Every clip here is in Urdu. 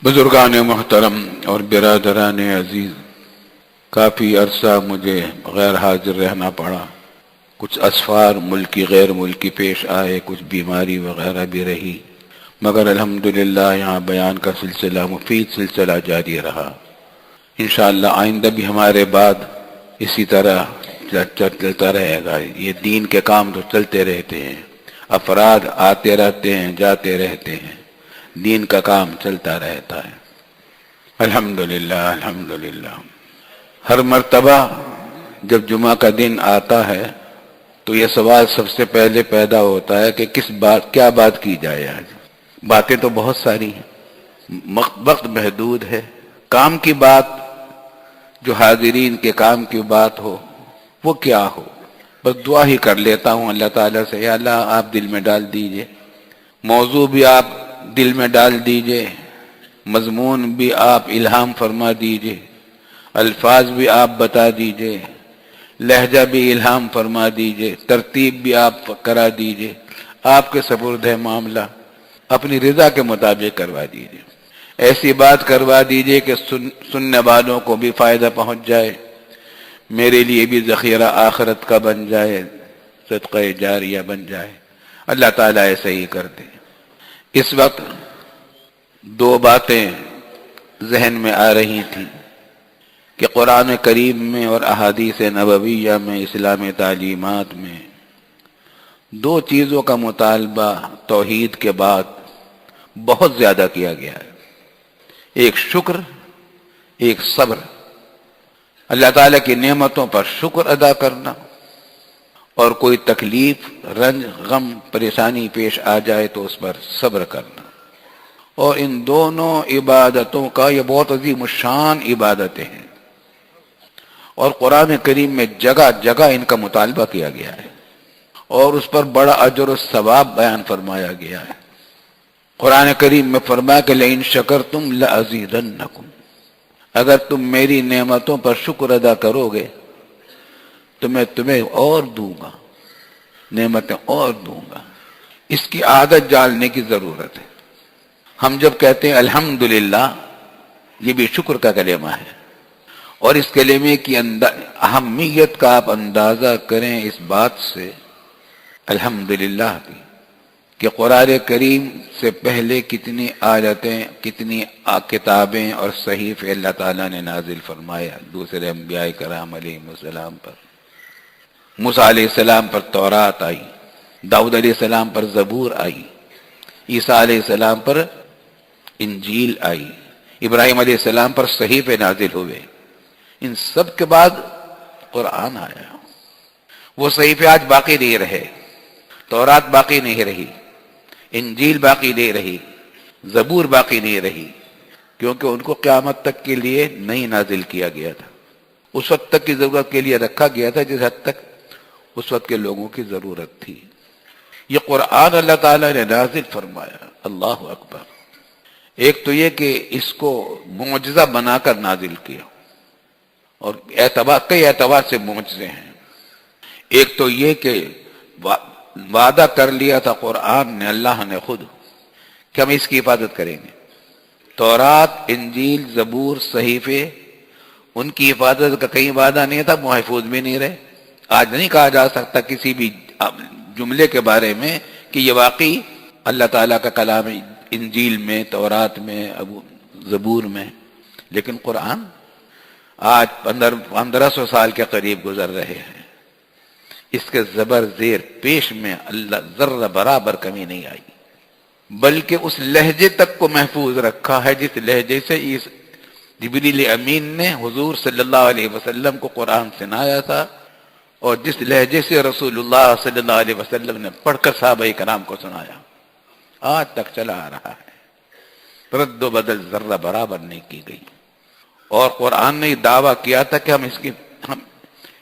بزرگان محترم اور برادران عزیز، کافی عرصہ مجھے غیر حاضر رہنا پڑا۔ کچھ اسفار ملکی غیر ملکی پیش آئے، کچھ بیماری وغیرہ بھی رہی، مگر الحمدللہ یہاں بیان کا سلسلہ مفید سلسلہ جاری رہا۔ انشاءاللہ آئندہ بھی ہمارے بعد اسی طرح چلتا رہے گا۔ یہ دین کے کام تو چلتے رہتے ہیں، افراد آتے رہتے ہیں، جاتے رہتے ہیں، دین کا کام چلتا رہتا ہے۔ الحمدللہ الحمدللہ۔ ہر مرتبہ جب جمعہ کا دن آتا ہے تو یہ سوال سب سے پہلے پیدا ہوتا ہے کہ کیا بات کی جائے آج۔ باتیں تو بہت ساری ہیں، وقت محدود ہے۔ کام کی بات، جو حاضرین کے کام کی بات ہو وہ کیا ہو؟ بس دعا ہی کر لیتا ہوں اللہ تعالیٰ سے، یا اللہ آپ دل میں ڈال دیجئے، موضوع بھی آپ دل میں ڈال دیجئے، مضمون بھی آپ الہام فرما دیجئے، الفاظ بھی آپ بتا دیجئے، لہجہ بھی الہام فرما دیجئے، ترتیب بھی آپ کرا دیجئے۔ آپ کے سپرد ہے معاملہ، اپنی رضا کے مطابق کروا دیجئے۔ ایسی بات کروا دیجئے کہ سننے والوں کو بھی فائدہ پہنچ جائے، میرے لیے بھی ذخیرہ آخرت کا بن جائے، صدقہ جاریہ بن جائے۔ اللہ تعالیٰ ایسے ہی کر دے۔ اس وقت دو باتیں ذہن میں آ رہی تھیں کہ قرآن کریم میں اور احادیث نبویہ میں، اسلامی تعلیمات میں دو چیزوں کا مطالبہ توحید کے بعد بہت زیادہ کیا گیا ہے، ایک شکر، ایک صبر۔ اللہ تعالیٰ کی نعمتوں پر شکر ادا کرنا، اور کوئی تکلیف، رنج، غم، پریشانی پیش آ جائے تو اس پر صبر کرنا۔ اور ان دونوں عبادتوں کا یہ بہت عظیم الشان عبادتیں ہیں، اور قرآن کریم میں جگہ جگہ ان کا مطالبہ کیا گیا ہے، اور اس پر بڑا اجر و ثواب بیان فرمایا گیا ہے۔ قرآن کریم میں فرمایا کہ لئن شکرتم لأزیدنکم، اگر تم میری نعمتوں پر شکر ادا کرو گے تو میں تمہیں اور دوں گا، نعمتیں اور دوں گا۔ اس کی عادت ڈالنے کی ضرورت ہے۔ ہم جب کہتے ہیں الحمدللہ، یہ بھی شکر کا کلمہ ہے، اور اس کلمے کی اہمیت کا آپ اندازہ کریں اس بات سے، الحمدللہ کی، کہ قرآن کریم سے پہلے کتنی آیتیں، کتنی کتابیں اور صحیفے اللہ تعالیٰ نے نازل فرمایا دوسرے انبیاء کرام علیہ السلام پر۔ موسیٰ علیہ السلام پر تورات آئی، داؤد علیہ السلام پر زبور آئی، عیسیٰ علیہ السلام پر انجیل آئی، ابراہیم علیہ السلام پر صحیفے نازل ہوئے۔ ان سب کے بعد قرآن آیا۔ وہ صحیفے آج باقی نہیں رہے، تورات باقی نہیں رہی، انجیل باقی نہیں رہی، زبور باقی نہیں رہی، کیونکہ ان کو قیامت تک کے لیے نہیں نازل کیا گیا تھا۔ اس وقت تک کی ضرورت کے لیے رکھا گیا تھا جس حد تک اس وقت کے لوگوں کی ضرورت تھی۔ یہ قرآن اللہ تعالیٰ نے نازل فرمایا، اللہ اکبر۔ ایک تو یہ کہ اس کو معجزہ بنا کر نازل کیا، اور کئی اعتبار سے معجزے ہیں۔ ایک تو یہ کہ وعدہ کر لیا تھا قرآن نے، اللہ نے خود، کہ ہم اس کی حفاظت کریں گے۔ تورات، انجیل، زبور، صحیفے، ان کی حفاظت کا کہیں وعدہ نہیں تھا، محفوظ بھی نہیں رہے۔ آج نہیں کہا جا سکتا کسی بھی جملے کے بارے میں کہ یہ واقعی اللہ تعالیٰ کا کلام ہے، انجیل میں، تورات میں، زبور میں۔ لیکن قرآن آج 1500 سال کے قریب گزر رہے ہیں، اس کے زبر زیر پیش میں اللہ ذرہ برابر کمی نہیں آئی، بلکہ اس لہجے تک کو محفوظ رکھا ہے جس لہجے سے جبریل امین نے حضور صلی اللہ علیہ وسلم کو قرآن سنایا تھا، اور جس لہجے سے رسول اللہ صلی اللہ علیہ وسلم نے پڑھ کر صحابہ کرام کو سنایا، آج تک چلا آ رہا ہے، رد و بدل ذرہ برابر نہیں کی گئی۔ اور قرآن نے دعویٰ کیا تھا کہ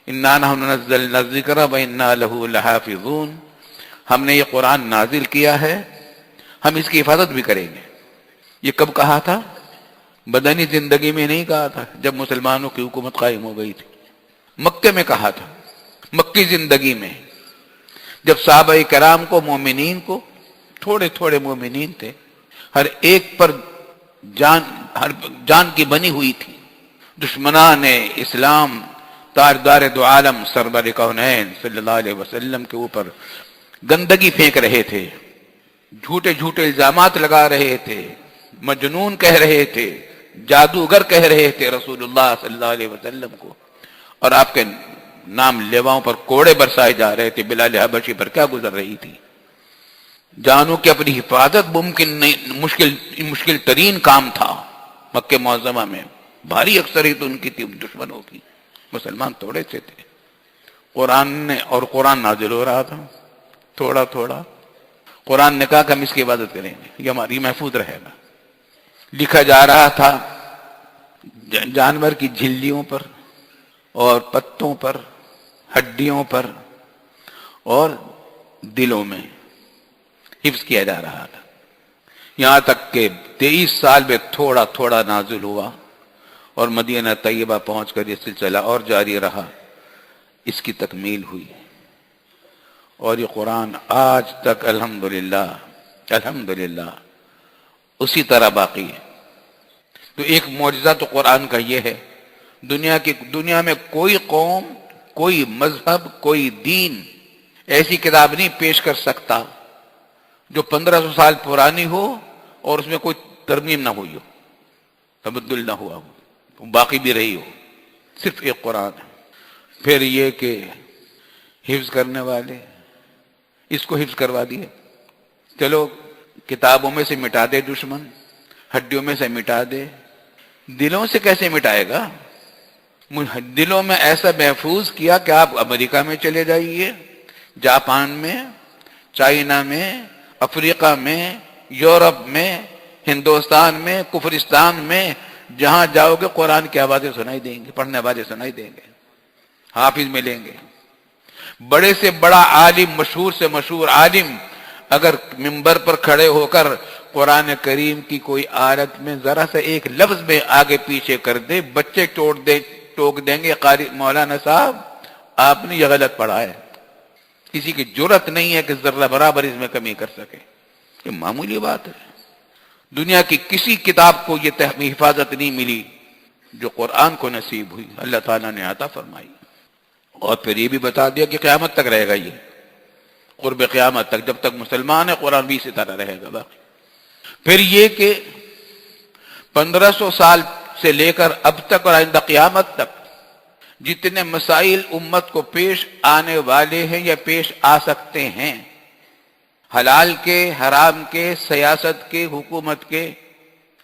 اِنَّا نَحْنُ نَزَّلْنَا الذِّكْرَ وَإِنَّا لَهُ لَحَافِظُونَ، ہم نے یہ قرآن نازل کیا ہے، ہم اس کی حفاظت بھی کریں گے۔ یہ کب کہا تھا؟ بدنی زندگی میں نہیں کہا تھا، جب مسلمانوں کی حکومت قائم ہو گئی تھی، مکے میں کہا تھا، مکی زندگی میں، جب صحابہ کرام کو، مومنین کو، تھوڑے تھوڑے مومنین تھے، ہر ایک پر ہر جان کی بنی ہوئی تھی. دشمنان اسلام تاجدار دو عالم سرور کونین صلی اللہ علیہ وسلم کے اوپر گندگی پھینک رہے تھے، جھوٹے جھوٹے الزامات لگا رہے تھے، مجنون کہہ رہے تھے، جادوگر کہہ رہے تھے رسول اللہ صلی اللہ علیہ وسلم کو، اور آپ کے نام لیواؤں پر کوڑے برسائے جا رہے تھے. بلال حبشی پر کیا گزر رہی تھی؟ جانوں کی اپنی حفاظت ممکن نہیں، مشکل ترین کام تھا. مکہ معظمہ میں بھاری اکثریت ان کی تھی دشمنوں کی، مسلمان تھوڑے سے تھے. قرآن نازل ہو رہا تھا تھوڑا تھوڑا. قرآن نے کہا کہ ہم اس کی عبادت کریں گے، یہ ہماری محفوظ رہے گا. لکھا جا رہا تھا جانور کی جھلیوں پر اور پتوں پر، ہڈیوں پر اور دلوں میں حفظ کیا جا رہا تھا. یہاں تک کہ 23 سال میں تھوڑا تھوڑا نازل ہوا اور مدینہ طیبہ پہنچ کر یہ سلسلہ اور جاری رہا. اس کی تکمیل ہوئی اور یہ قرآن آج تک الحمدللہ اسی طرح باقی ہے. تو ایک معجزہ تو قرآن کا یہ ہے، دنیا میں کوئی قوم، کوئی مذہب، کوئی دین ایسی کتاب نہیں پیش کر سکتا جو 1500 سال پرانی ہو اور اس میں کوئی ترمیم نہ ہوئی ہو، تبدل نہ ہوا ہو، باقی بھی رہی ہو. صرف ایک قرآن ہے. پھر یہ کہ حفظ کرنے والے اس کو حفظ کروا دیے. چلو کتابوں میں سے مٹا دے دشمن، ہڈیوں میں سے مٹا دے، دلوں سے کیسے مٹائے گا؟ دلوں میں ایسا محفوظ کیا کہ آپ امریکہ میں چلے جائیے، جاپان میں، چائنا میں، افریقہ میں، یورپ میں، ہندوستان میں، کفرستان میں، جہاں جاؤ گے قرآن کی آوازیں سنائی دیں گے، پڑھنے آوازیں سنائی دیں گے، حافظ ملیں گے. بڑے سے بڑا عالم، مشہور سے مشہور عالم اگر ممبر پر کھڑے ہو کر قرآن کریم کی کوئی آیت میں ذرا سا ایک لفظ میں آگے پیچھے کر دے، بچے ٹوک دیں گے، قاری مولانا صاحب آپ نے یہ غلط پڑھا ہے. کسی کی جرت نہیں ہے کہ ذرہ برابر اس میں کمی کر سکے. یہ معمولی بات ہے. دنیا کی کسی کتاب کو یہ حفاظت نہیں ملی جو قرآن کو نصیب ہوئی، اللہ تعالیٰ نے عطا فرمائی. اور پھر یہ بھی بتا دیا کہ قیامت تک رہے گا، یہ قرب قیامت تک، جب تک مسلمان ہے قرآن بھی اسی طرح رہے گا باقی. پھر یہ کہ 1500 سال سے لے کر اب تک اور آئندہ قیامت تک جتنے مسائل امت کو پیش آنے والے ہیں یا پیش آ سکتے ہیں، حلال کے، حرام کے، سیاست کے، حکومت کے،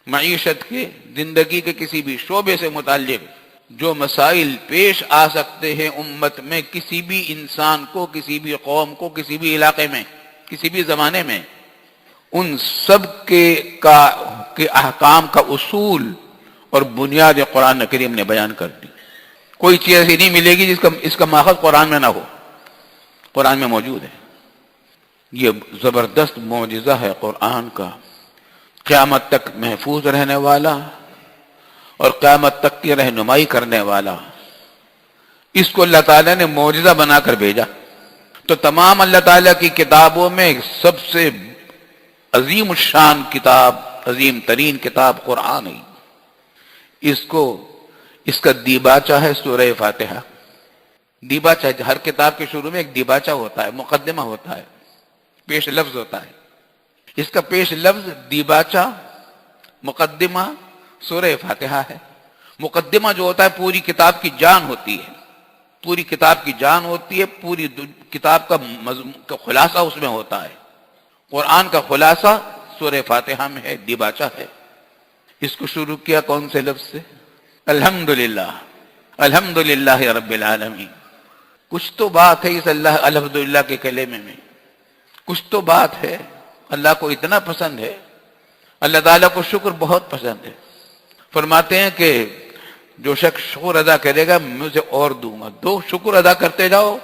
معیشت کے، زندگی کے کسی بھی شعبے سے متعلق جو مسائل پیش آ سکتے ہیں امت میں، کسی بھی انسان کو، کسی بھی قوم کو، کسی بھی علاقے میں، کسی بھی زمانے میں، ان سب کے احکام کا اصول اور بنیاد قرآن کریم نے بیان کر دی. کوئی چیز ایسی نہیں ملے گی اس کا ماخذ قرآن میں نہ ہو، قرآن میں موجود ہے. یہ زبردست معجزہ ہے قرآن کا، قیامت تک محفوظ رہنے والا اور قیامت تک کی رہنمائی کرنے والا. اس کو اللہ تعالیٰ نے معجزہ بنا کر بھیجا. تو تمام اللہ تعالیٰ کی کتابوں میں سب سے عظیم الشان کتاب، عظیم ترین کتاب قرآن ہے. اس کا دیباچہ ہے سورہ فاتحہ. دیباچہ، ہر کتاب کے شروع میں ایک دیباچہ ہوتا ہے، مقدمہ ہوتا ہے، پیش لفظ ہوتا ہے. اس کا پیش لفظ، دیباچہ، مقدمہ سورہ فاتحہ ہے. مقدمہ جو ہوتا ہے پوری کتاب کی جان ہوتی ہے، پوری کتاب کی جان ہوتی ہے، پوری کتاب کا خلاصہ اس میں ہوتا ہے. قرآن کا خلاصہ سورہ فاتحہ میں ہے، دیباچہ ہے. اس کو شروع کیا کون سے لفظ سے؟ الحمدللہ، الحمدللہ رب العالمین. کچھ تو بات ہے اس الحمدللہ کے کلمے میں، کچھ تو بات ہے. اللہ کو اتنا پسند ہے، اللہ تعالیٰ کو شکر بہت پسند ہے. فرماتے ہیں کہ جو شخص شکر ادا کرے گا مجھے اور دوں گا. دو شکر ادا کرتے جاؤ،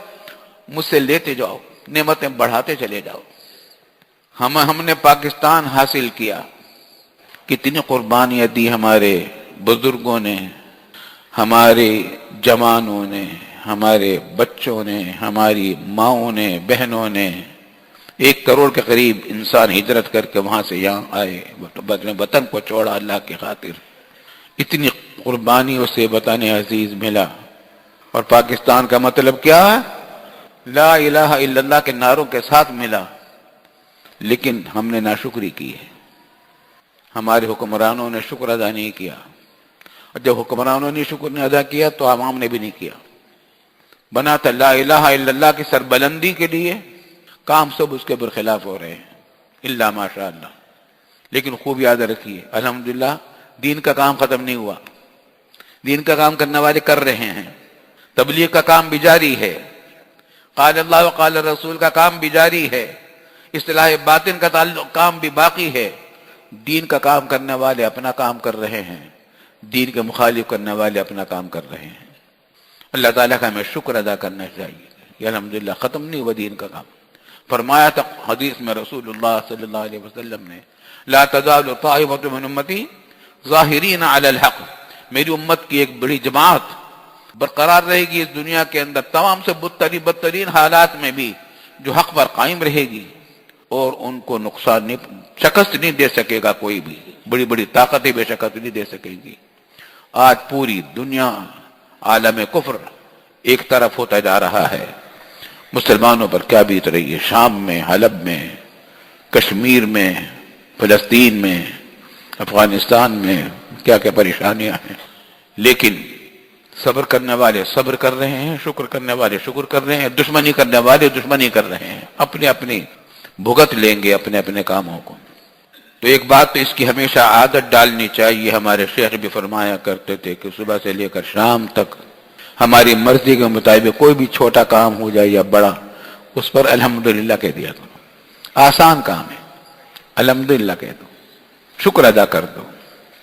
مجھ سے لیتے جاؤ، نعمتیں بڑھاتے چلے جاؤ. ہم نے پاکستان حاصل کیا، کتنی قربانیاں دی ہمارے بزرگوں نے، ہمارے جوانوں نے، ہمارے بچوں نے، ہماری ماؤں نے، بہنوں نے. 1 کروڑ کے قریب انسان ہجرت کر کے وہاں سے یہاں آئے، وطن کو چھوڑا اللہ کی خاطر. اتنی قربانی اسے وطن عزیز ملا. اور پاکستان کا مطلب کیا ہے؟ لا الہ الا اللہ کے نعروں کے ساتھ ملا. لیکن ہم نے ناشکری کی ہے، ہمارے حکمرانوں نے شکر ادا نہیں کیا، اور جب حکمرانوں نے شکر نہیں ادا کیا تو عوام نے بھی نہیں کیا. بنا تھا لا الہ الا اللہ کی سربلندی کے لیے، کام سب اس کے برخلاف ہو رہے ہیں الا ماشاء اللہ. لیکن خوب یاد رکھیے، الحمدللہ دین کا کام ختم نہیں ہوا، دین کا کام کرنے والے کر رہے ہیں، تبلیغ کا کام بھی جاری ہے، قال اللہ و قال رسول کا کام بھی جاری ہے، اصلاح باطن کا کام بھی باقی ہے. دین کا کام کرنے والے اپنا کام کر رہے ہیں، دین کے مخالف کرنے والے اپنا کام کر رہے ہیں. اللہ تعالیٰ کا ہمیں شکر ادا کرنا چاہیے. یہ الحمدللہ ختم نہیں ہوا دین کا کام. فرمایا تھا حدیث میں رسول اللہ صلی اللہ علیہ وسلم نے، لا تزال طائفۃ من امتی ظاہرین علی الحق، میری امت کی ایک بڑی جماعت برقرار رہے گی اس دنیا کے اندر تمام سے بدترین حالات میں بھی، جو حق پر قائم رہے گی، اور ان کو نقصان نہیں، شکست نہیں دے سکے گا کوئی بھی، بڑی بڑی طاقتیں بے شکست نہیں دے سکے گی. آج پوری دنیا عالم کفر ایک طرف ہوتا جا رہا ہے. مسلمانوں پر کیا بیت رہی ہے، شام میں، حلب میں، کشمیر میں، فلسطین میں، افغانستان میں کیا کیا پریشانیاں ہیں. لیکن صبر کرنے والے صبر کر رہے ہیں، شکر کرنے والے شکر کر رہے ہیں، دشمنی کرنے والے دشمنی کر رہے ہیں، اپنی اپنی بھگت لیں گے اپنے اپنے کاموں کو. تو ایک بات تو اس کی ہمیشہ عادت ڈالنی چاہیے. ہمارے شیخ بھی فرمایا کرتے تھے کہ صبح سے لے کر شام تک ہماری مرضی کے مطابق کوئی بھی چھوٹا کام ہو جائے یا بڑا، اس پر الحمدللہ کہہ دیا کرو. آسان کام ہے، الحمدللہ کہہ دو، شکر ادا کر دو.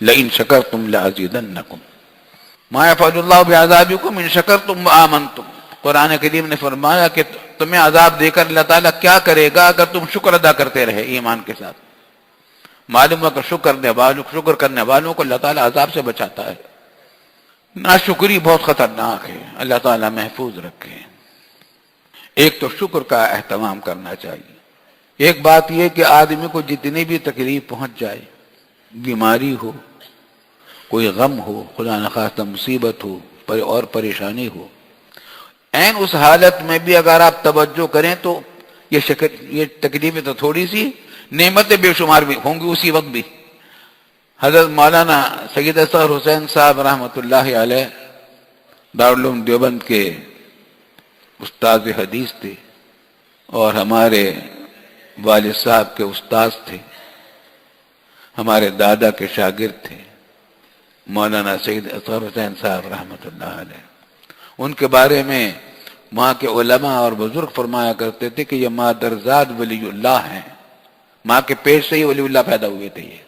لئن شکرتم لازیدنکم ما یفعل اللہ بعذابکم ان شکرتم وآمنتم. قرآن کریم نے فرمایا کہ تمہیں عذاب دے کر اللہ تعالیٰ کیا کرے گا اگر تم شکر ادا کرتے رہے ایمان کے ساتھ. معلوم ہوا کہ شکر کرنے والوں کو اللہ تعالیٰ عذاب سے بچاتا ہے. ناشکری بہت خطرناک ہے، اللہ تعالیٰ محفوظ رکھے. ایک تو شکر کا اہتمام کرنا چاہیے. ایک بات یہ کہ آدمی کو جتنی بھی تکلیف پہنچ جائے، بیماری ہو، کوئی غم ہو، خدا نخواستہ مصیبت ہو اور پریشانی ہو، عین اس حالت میں بھی اگر آپ توجہ کریں تو یہ تکلیفیں تو تھوڑی سی، نعمتیں بے شمار بھی ہوں گی اسی وقت بھی. حضرت مولانا سید اصغر حسین صاحب رحمۃ اللہ علیہ دارالعلوم دیوبند کے استاد حدیث تھے، اور ہمارے والد صاحب کے استاد تھے، ہمارے دادا کے شاگرد تھے مولانا سید اصغر حسین صاحب رحمۃ اللہ علیہ. ان کے بارے میں وہاں کے علماء اور بزرگ فرمایا کرتے تھے کہ یہ مادرزاد ولی اللہ ہیں، ماں کے پیٹ سے ہی ولی اللہ پیدا ہوئے تھے. یہ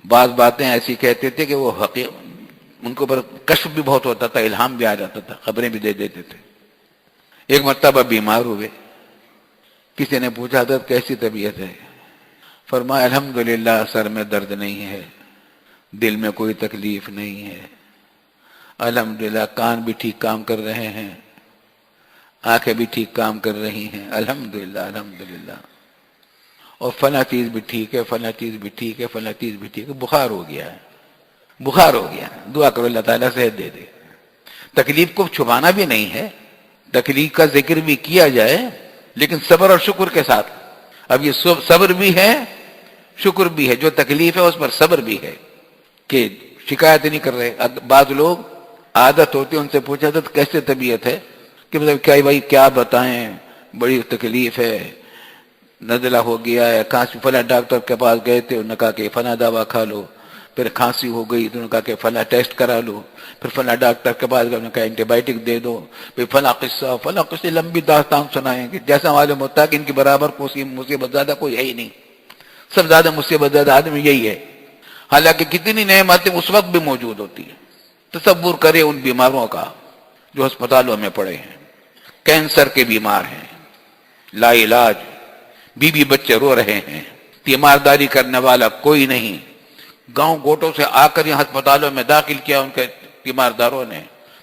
بعض باتیں ایسی کہتے تھے کہ وہ ان کے اوپر کشف بھی بہت ہوتا تھا، الہام بھی آ جاتا تھا، خبریں بھی دے دیتے تھے. ایک مرتبہ بیمار ہوئے، کسی نے پوچھا حضرت کیسی طبیعت ہے؟ فرمایا الحمدللہ سر میں درد نہیں ہے، دل میں کوئی تکلیف نہیں ہے، الحمدللہ کان بھی ٹھیک کام کر رہے ہیں، آنکھیں بھی ٹھیک کام کر رہی ہیں، الحمدللہ الحمدللہ، اور فلاں چیز بھی ٹھیک ہے، فلاں چیز بھی ٹھیک ہے، فلاں چیز بھی ٹھیک ہے. بخار ہو گیا ہے، بخار ہو گیا. دعا کرو اللہ تعالیٰ صحت دے دے. تکلیف کو چھپانا بھی نہیں ہے، تکلیف کا ذکر بھی کیا جائے لیکن صبر اور شکر کے ساتھ. اب یہ صبر بھی ہے، شکر بھی ہے. جو تکلیف ہے اس پر صبر بھی ہے کہ شکایت نہیں کر رہے. بعض لوگ عادت ہوتی ہے ان سے پوچھا تو کیسے طبیعت ہے، کہ مطلب کیا بھائی کیا بتائیں، بڑی تکلیف ہے، نزلہ ہو گیا ہے، کھانسی، فلاں ڈاکٹر کے پاس گئے تھے، انہوں نے کہا کہ فلاں دوا کھا لو، پھر کھانسی ہو گئی تو انہوں نے کہا کہ فلاں ٹیسٹ کرا لو، پھر فلاں ڈاکٹر کے پاس گئے، انہوں نے کہا اینٹی بائیوٹک دے دو، پھر فلاں قصہ لمبی داستان سنائیں گے. جیسا معلوم ہوتا ہے کہ ان کے برابر کوئی مصیبت زیادہ کوئی ہے ہی نہیں. سب زیادہ مصیبت زیادہ آدمی یہی ہے، حالانکہ کتنی نعمتیں اس وقت بھی موجود ہوتی ہیں. تصور کرے ان بیماروں کا جو ہسپتالوں میں پڑے ہیں، کینسر کے بیمار ہیں، لا علاج، بیوی بچے رو رہے ہیں، تیمارداری کرنے والا کوئی نہیں. گاؤں گوٹوں سے آ کر یہاں ہسپتالوں میں داخل کیا ان کے تیمارداروں نے.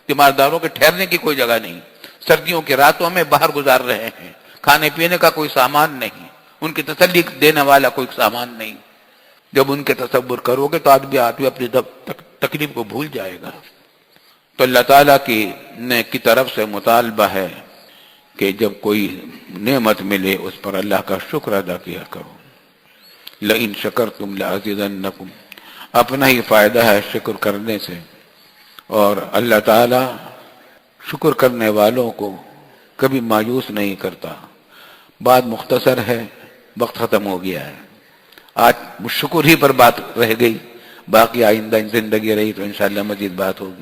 تیمارداروں کے ٹھہرنے کی کوئی جگہ نہیں، سردیوں کی راتوں میں باہر گزار رہے ہیں، کھانے پینے کا کوئی سامان نہیں، ان کی تسلی دینے والا کوئی سامان نہیں۔ جب ان کے تصور کرو گے تو آدمی اپنی تکلیف کو بھول جائے گا۔ تو اللہ تعالیٰ کی طرف سے مطالبہ ہے کہ جب کوئی نعمت ملے اس پر اللہ کا شکر ادا کیا کرو۔ لئن شکرتم لازیدنکم، اپنا ہی فائدہ ہے شکر کرنے سے، اور اللہ تعالیٰ شکر کرنے والوں کو کبھی مایوس نہیں کرتا۔ بات مختصر ہے، وقت ختم ہو گیا ہے، آج شکر ہی پر بات رہ گئی، باقی آئندہ زندگی رہی تو انشاءاللہ مزید بات ہوگی۔